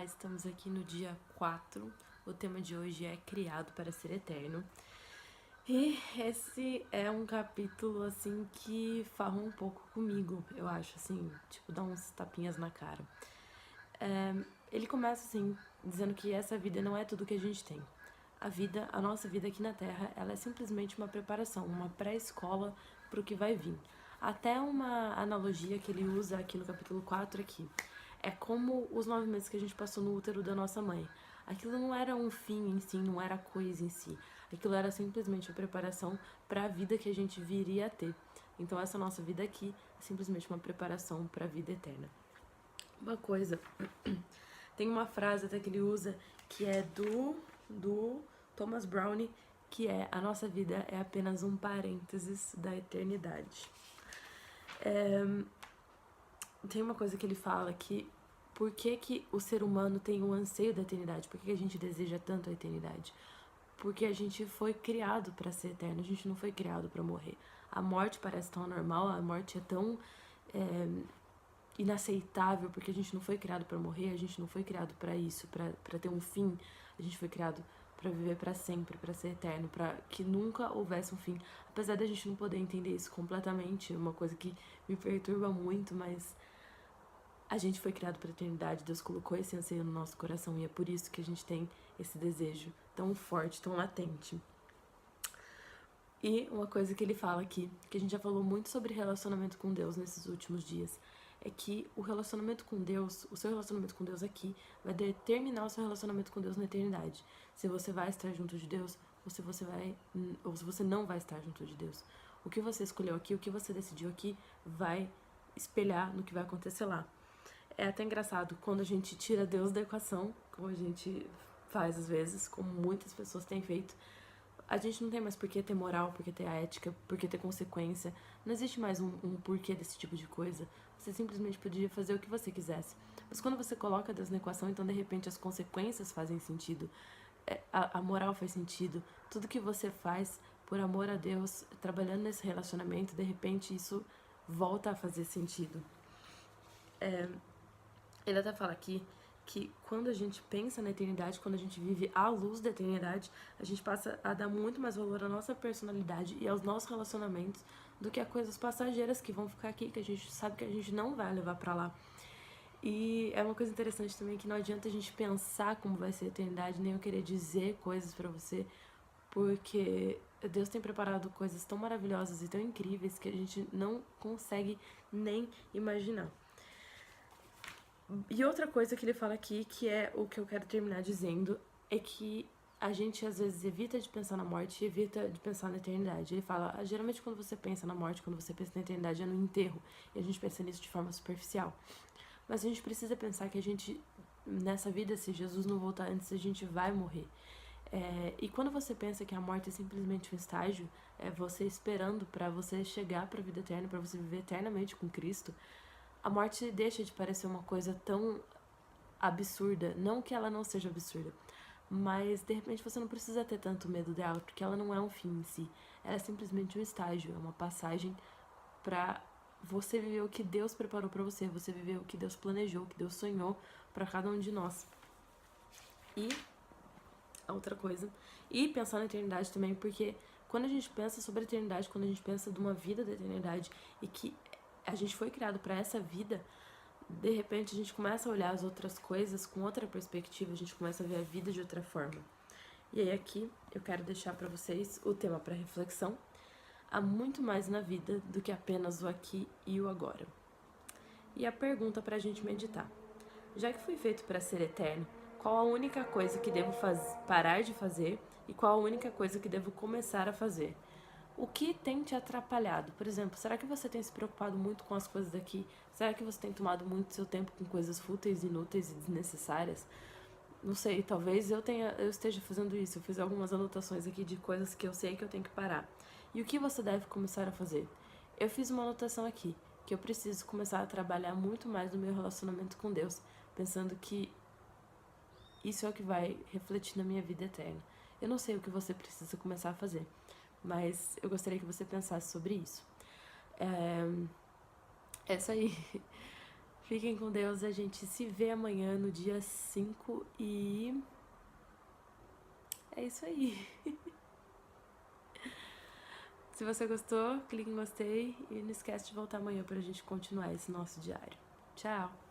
Estamos aqui no dia 4. O tema de hoje é Criado para Ser Eterno. E esse é um capítulo, assim, que fala um pouco comigo, eu acho, assim, tipo, dá uns tapinhas na cara. Ele começa, assim, dizendo que essa vida não é tudo que a gente tem. A nossa vida aqui na Terra, ela é simplesmente uma preparação, uma pré-escola para o que vai vir. Até uma analogia que ele usa aqui no capítulo 4 aqui. É como os 9 meses que a gente passou no útero da nossa mãe. Aquilo não era um fim em si, não era coisa em si. Aquilo era simplesmente a preparação para a vida que a gente viria a ter. Então essa nossa vida aqui é simplesmente uma preparação para a vida eterna. Uma coisa, tem uma frase até que ele usa que é do Thomas Browne, que é: a nossa vida é apenas um parênteses da eternidade. Tem uma coisa que ele fala que por que o ser humano tem um anseio da eternidade? Por que a gente deseja tanto a eternidade? Porque a gente foi criado para ser eterno, a gente não foi criado para morrer. A morte parece tão normal, a morte é tão inaceitável, porque a gente não foi criado para morrer, a gente não foi criado para isso, para ter um fim. A gente foi criado para viver para sempre, para ser eterno, para que nunca houvesse um fim. Apesar da gente não poder entender isso completamente, é uma coisa que me perturba muito, mas a gente foi criado para a eternidade, Deus colocou esse anseio no nosso coração e é por isso que a gente tem esse desejo tão forte, tão latente. E uma coisa que ele fala aqui, que a gente já falou muito sobre relacionamento com Deus nesses últimos dias, é que o relacionamento com Deus, o seu relacionamento com Deus aqui, vai determinar o seu relacionamento com Deus na eternidade. Se você vai estar junto de Deus, ou se você não vai estar junto de Deus. O que você escolheu aqui, o que você decidiu aqui, vai espelhar no que vai acontecer lá. É até engraçado quando a gente tira Deus da equação, como a gente faz às vezes, como muitas pessoas têm feito. A gente não tem mais por que ter moral, por que ter ética, por que ter consequência. Não existe mais um porquê desse tipo de coisa. Você simplesmente podia fazer o que você quisesse. Mas quando você coloca Deus na equação, então de repente as consequências fazem sentido. A moral faz sentido. Tudo que você faz por amor a Deus, trabalhando nesse relacionamento, de repente isso volta a fazer sentido. Ele até fala aqui que quando a gente pensa na eternidade, quando a gente vive à luz da eternidade, a gente passa a dar muito mais valor à nossa personalidade e aos nossos relacionamentos do que a coisas passageiras que vão ficar aqui, que a gente sabe que a gente não vai levar pra lá. E é uma coisa interessante também que não adianta a gente pensar como vai ser a eternidade, nem eu querer dizer coisas pra você, porque Deus tem preparado coisas tão maravilhosas e tão incríveis que a gente não consegue nem imaginar. E outra coisa que ele fala aqui, que é o que eu quero terminar dizendo, é que a gente às vezes evita de pensar na morte e evita de pensar na eternidade. Ele fala, geralmente quando você pensa na morte, quando você pensa na eternidade, é no enterro. E a gente pensa nisso de forma superficial. Mas a gente precisa pensar que a gente, nessa vida, se Jesus não voltar antes, a gente vai morrer. E quando você pensa que a morte é simplesmente um estágio, é você esperando para você chegar para a vida eterna, para você viver eternamente com Cristo, a morte deixa de parecer uma coisa tão absurda. Não que ela não seja absurda, mas de repente você não precisa ter tanto medo dela, porque ela não é um fim em si. Ela é simplesmente um estágio, é uma passagem pra você viver o que Deus preparou pra você, você viver o que Deus planejou, o que Deus sonhou pra cada um de nós. E a outra coisa, e pensar na eternidade também, porque quando a gente pensa sobre a eternidade, quando a gente pensa de uma vida da eternidade e que a gente foi criado para essa vida, de repente a gente começa a olhar as outras coisas com outra perspectiva, a gente começa a ver a vida de outra forma. E aí aqui eu quero deixar para vocês o tema para reflexão. Há muito mais na vida do que apenas o aqui e o agora. E a pergunta para a gente meditar: já que fui feito para ser eterno, qual a única coisa que devo parar de fazer e qual a única coisa que devo começar a fazer? O que tem te atrapalhado? Por exemplo, será que você tem se preocupado muito com as coisas daqui? Será que você tem tomado muito seu tempo com coisas fúteis, inúteis e desnecessárias? Não sei, talvez eu esteja fazendo isso. Eu fiz algumas anotações aqui de coisas que eu sei que eu tenho que parar. E o que você deve começar a fazer? Eu fiz uma anotação aqui, que eu preciso começar a trabalhar muito mais no meu relacionamento com Deus, pensando que isso é o que vai refletir na minha vida eterna. Eu não sei o que você precisa começar a fazer, mas eu gostaria que você pensasse sobre isso. Essa aí. Fiquem com Deus, a gente se vê amanhã no dia 5 e... é isso aí. Se você gostou, clique em gostei e não esquece de voltar amanhã pra gente continuar esse nosso diário. Tchau!